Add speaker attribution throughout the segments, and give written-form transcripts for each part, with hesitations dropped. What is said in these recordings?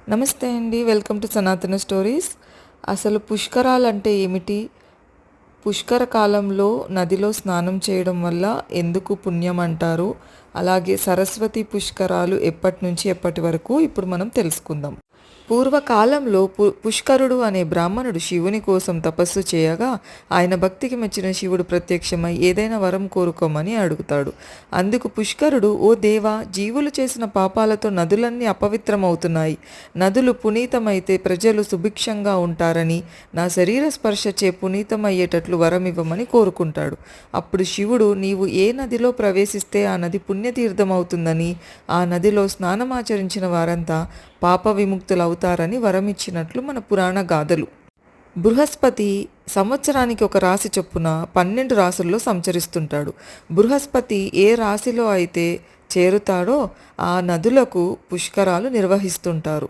Speaker 1: నమస్తే అండి. Welcome to సనాతన స్టోరీస్. అసలు పుష్కరాలంటే ఏమిటి? పుష్కర కాలంలో నదిలో స్నానం చేయడం వల్ల ఎందుకు పుణ్యం అంటారు? అలాగే సరస్వతి పుష్కరాలు ఎప్పటి నుంచి ఎప్పటి వరకు ఇప్పుడు మనం తెలుసుకుందాం. పూర్వకాలంలో పుష్కరుడు అనే బ్రాహ్మణుడు శివుని కోసం తపస్సు చేయగా ఆయన భక్తికి మెచ్చిన శివుడు ప్రత్యక్షమై ఏదైనా వరం కోరుకోమని అడుగుతాడు. అందుకు పుష్కరుడు, ఓ దేవా, జీవులు చేసిన పాపాలతో నదులన్నీ అపవిత్రమవుతున్నాయి. నదులు పునీతమైతే ప్రజలు సుభిక్షంగా ఉంటారని, నా శరీర స్పర్శచే పునీతమయ్యేటట్లు వరం ఇవ్వమని కోరుకుంటాడు. అప్పుడు శివుడు, నీవు ఏ నదిలో ప్రవేశిస్తే ఆ నది పుణ్యతీర్థమవుతుందని, ఆ నదిలో స్నానమాచరించిన వారంతా పాప విముక్తులవుతారని వరమిచ్చినట్లు మన పురాణ గాథలు. బృహస్పతి సంవత్సరానికి ఒక రాశి చొప్పున 12 రాశుల్లో సంచరిస్తుంటాడు. బృహస్పతి ఏ రాశిలో అయితే చేరుతాడో ఆ నదులకు పుష్కరాలు నిర్వహిస్తుంటారు.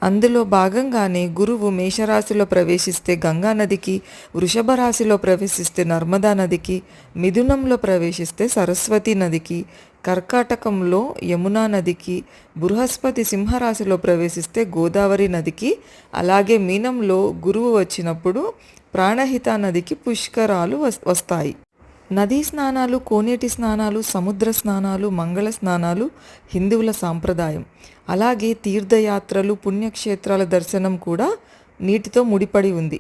Speaker 1: అందులో భాగంగానే గురువు మేషరాశిలో ప్రవేశిస్తే గంగా నదికి, వృషభ రాశిలో ప్రవేశిస్తే నర్మదా నదికి, మిథునంలో ప్రవేశిస్తే సరస్వతి నదికి, కర్కాటకంలో యమునా నదికి, బృహస్పతి సింహరాశిలో ప్రవేశిస్తే గోదావరి నదికి, అలాగే మీనంలో గురువు వచ్చినప్పుడు ప్రాణహిత నదికి పుష్కరాలు వస్తాయి. నదీ స్నానాలు, కోనేటి స్నానాలు, సముద్ర స్నానాలు, మంగళ స్నానాలు హిందువుల సాంప్రదాయం. అలాగే తీర్థయాత్రలు, పుణ్యక్షేత్రాల దర్శనం కూడా నీటితో ముడిపడి ఉంది.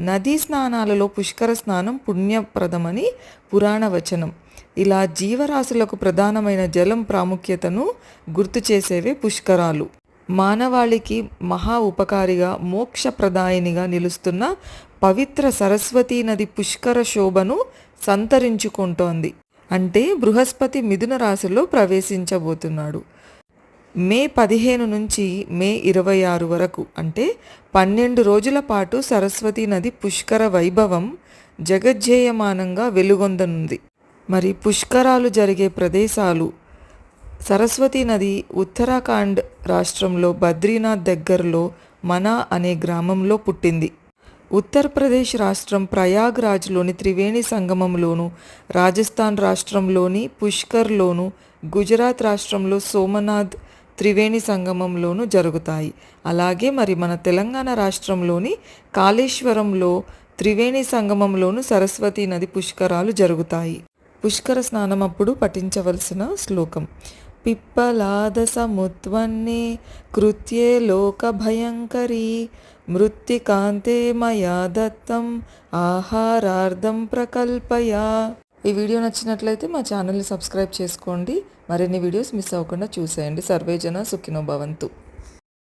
Speaker 1: నదీ స్నానాలలో పుష్కర స్నానం పుణ్యప్రదమని పురాణ వచనం. ఇలా జీవరాశులకు ప్రధానమైన జలం ప్రాముఖ్యతను గుర్తు చేసేవే పుష్కరాలు. మానవాళికి మహా ఉపకారిగా, మోక్షప్రదాయినిగా నిలుస్తున్న పవిత్ర సరస్వతీ నది పుష్కర శోభను సంతరించుకుంటోంది. అంటే బృహస్పతి మిథున రాశిలో ప్రవేశించబోతున్నాడు. మే 15 నుంచి మే 26 వరకు అంటే 12 రోజుల పాటు సరస్వతీ నది పుష్కర వైభవం జగజ్జేయమానంగా వెలుగొందనుంది. మరి పుష్కరాలు జరిగే ప్రదేశాలు: సరస్వతీ నది ఉత్తరాఖండ్ రాష్ట్రంలో బద్రీనాథ్ దగ్గరలో మనా అనే గ్రామంలో పుట్టింది. ఉత్తరప్రదేశ్ రాష్ట్రం ప్రయాగ్రాజ్లోని త్రివేణి సంగమంలోను, రాజస్థాన్ రాష్ట్రంలోని పుష్కర్లోను, గుజరాత్ రాష్ట్రంలో సోమనాథ్ త్రివేణి సంగమంలోను జరుగుతాయి. అలాగే మరి మన తెలంగాణ రాష్ట్రంలోని కాళేశ్వరంలో త్రివేణి సంగమంలోను సరస్వతీ నది పుష్కరాలు జరుగుతాయి. పుష్కర స్నానం అప్పుడు పఠించవలసిన శ్లోకం: పిప్పలాద సముత్వన్నే కృత్యే లోక భయంకరీ మృత్తికాంతే మయా దత్తం ఆహారార్థం ప్రకల్పయా. ఈ వీడియో నచ్చినట్లయితే మా ఛానల్ని సబ్స్క్రైబ్ చేసుకోండి. మరిన్ని వీడియోస్ మిస్ అవ్వకుండా చూసేయండి. సర్వేజన సుఖినో భవంతు.